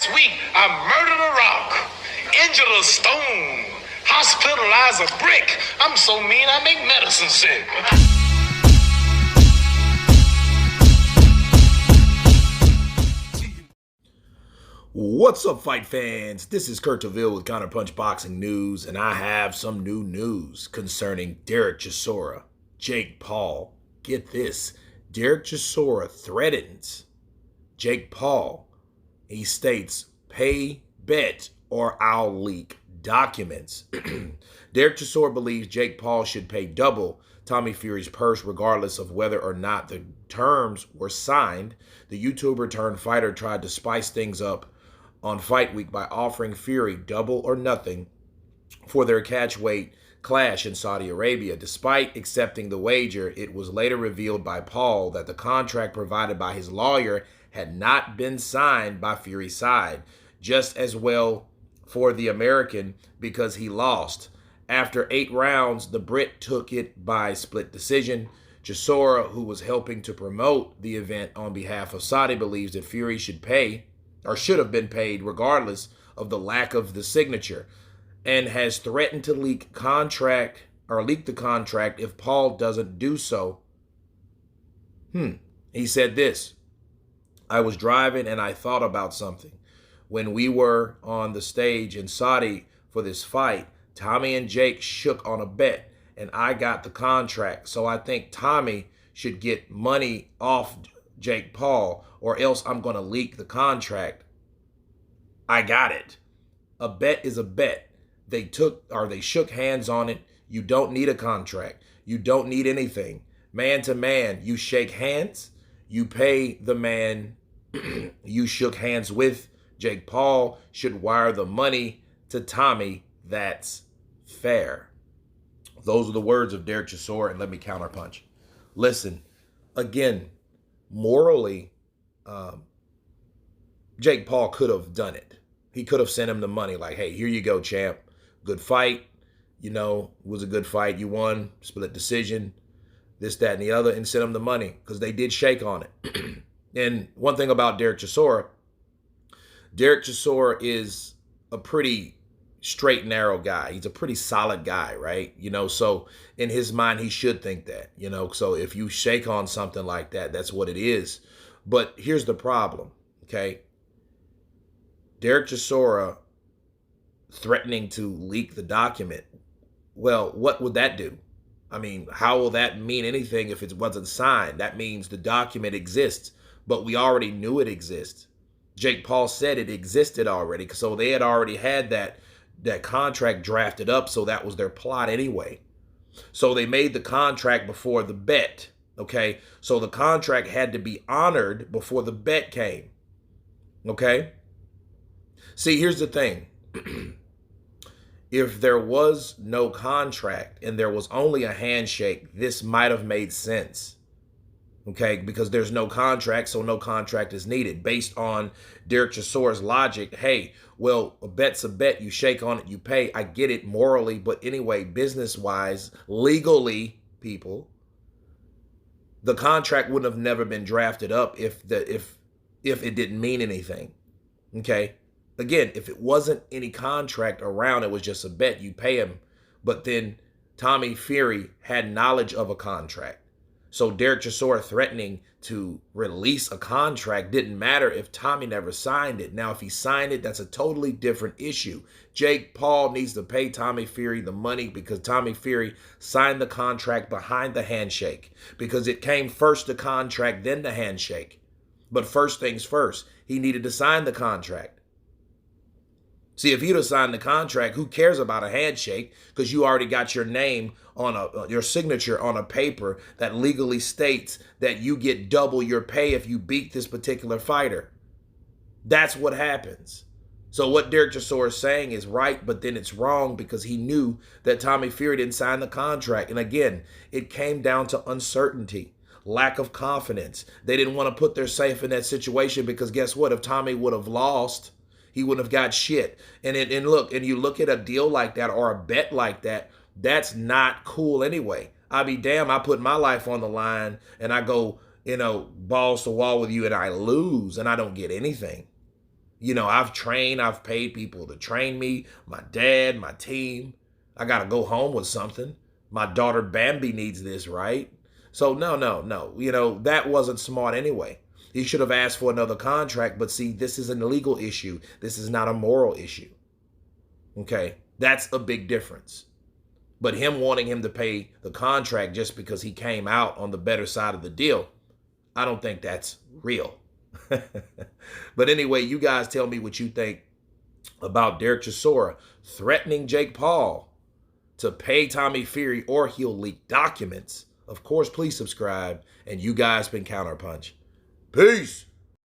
This week, I murdered a rock, injured a stone, hospitalized a brick. I'm so mean I make medicine sick. What's up, fight fans? This is Kurt DeVille with Counterpunch Boxing News, and I have some new news concerning Derek Chisora, Jake Paul. Get this, Derek Chisora threatens Jake Paul. He states, pay, bet, or I'll leak documents. Derek Chisora believes Jake Paul should pay double Tommy Fury's purse regardless of whether or not the terms were signed. The YouTuber turned fighter tried to spice things up on Fight Week by offering Fury double or nothing for their catchweight clash in Saudi Arabia. Despite accepting the wager, it was later revealed by Paul that the contract provided by his lawyer had not been signed by Fury's side. Just as well for the American because he lost. After 8 rounds, the Brit took it by split decision. Chisora, who was helping to promote the event on behalf of Saudi, believes that Fury should pay or should have been paid regardless of the lack of the signature, and has threatened to leak the contract if Paul doesn't do so. He said this, I was driving and I thought about something. When we were on the stage in Saudi for this fight, Tommy and Jake shook on a bet and I got the contract. So I think Tommy should get money off Jake Paul or else I'm going to leak the contract. I got it. A bet is a bet. They shook hands on it. You don't need a contract. You don't need anything. Man to man, you shake hands. You pay the man you shook hands with. Jake Paul should wire the money to Tommy. That's fair. Those are the words of Derek Chisora, and let me counterpunch. Listen, again, morally, Jake Paul could have done it. He could have sent him the money like, hey, here you go, champ. Good fight. It was a good fight. You won, split decision, this, that, and the other, and sent him the money because they did shake on it. And one thing about Derek Chisora is a pretty straight, narrow guy. He's a pretty solid guy, right? So in his mind, he should think that, so if you shake on something like that, that's what it is. But here's the problem, okay? Derek Chisora threatening to leak the document. Well, what would that do? I mean, how will that mean anything if it wasn't signed? That means the document exists, but we already knew it exists. Jake Paul said it existed already, so they had already had that contract drafted up, so that was their plot anyway. So they made the contract before the bet, okay? So the contract had to be honored before the bet came, okay? See, here's the thing. If there was no contract and there was only a handshake, this might have made sense. Okay, because there's no contract, so no contract is needed. Based on Derek Chisora's logic, hey, well, a bet's a bet. You shake on it, you pay. I get it morally, but anyway, business-wise, legally, people, the contract wouldn't have never been drafted up if it didn't mean anything. Okay, again, if it wasn't any contract around, it was just a bet. You pay him, but then Tommy Fury had knowledge of a contract. So Derek Chisora threatening to release a contract didn't matter if Tommy never signed it. Now, if he signed it, that's a totally different issue. Jake Paul needs to pay Tommy Fury the money because Tommy Fury signed the contract behind the handshake because it came first the contract, then the handshake. But first things first, he needed to sign the contract. See, if he'd have signed the contract, who cares about a handshake? Because you already got your name on your signature on a paper that legally states that you get double your pay if you beat this particular fighter. That's what happens. So what Derek Chisora is saying is right, but then it's wrong because he knew that Tommy Fury didn't sign the contract. And again, it came down to uncertainty, lack of confidence. They didn't want to put their safe in that situation because guess what? If Tommy would have lost, he wouldn't have got shit. And you look at a deal like that or a bet like that, that's not cool anyway. I'll be damned, I put my life on the line and I go, balls to wall with you and I lose and I don't get anything. You know, I've paid people to train me, my dad, my team. I got to go home with something. My daughter Bambi needs this, right? So no. You know, that wasn't smart anyway. He should have asked for another contract, but see, this is an illegal issue. This is not a moral issue. Okay? That's a big difference. But him wanting him to pay the contract just because he came out on the better side of the deal, I don't think that's real. But anyway, you guys tell me what you think about Derek Chisora threatening Jake Paul to pay Tommy Fury or he'll leak documents. Of course, please subscribe. And you guys been Counterpunch. Peace.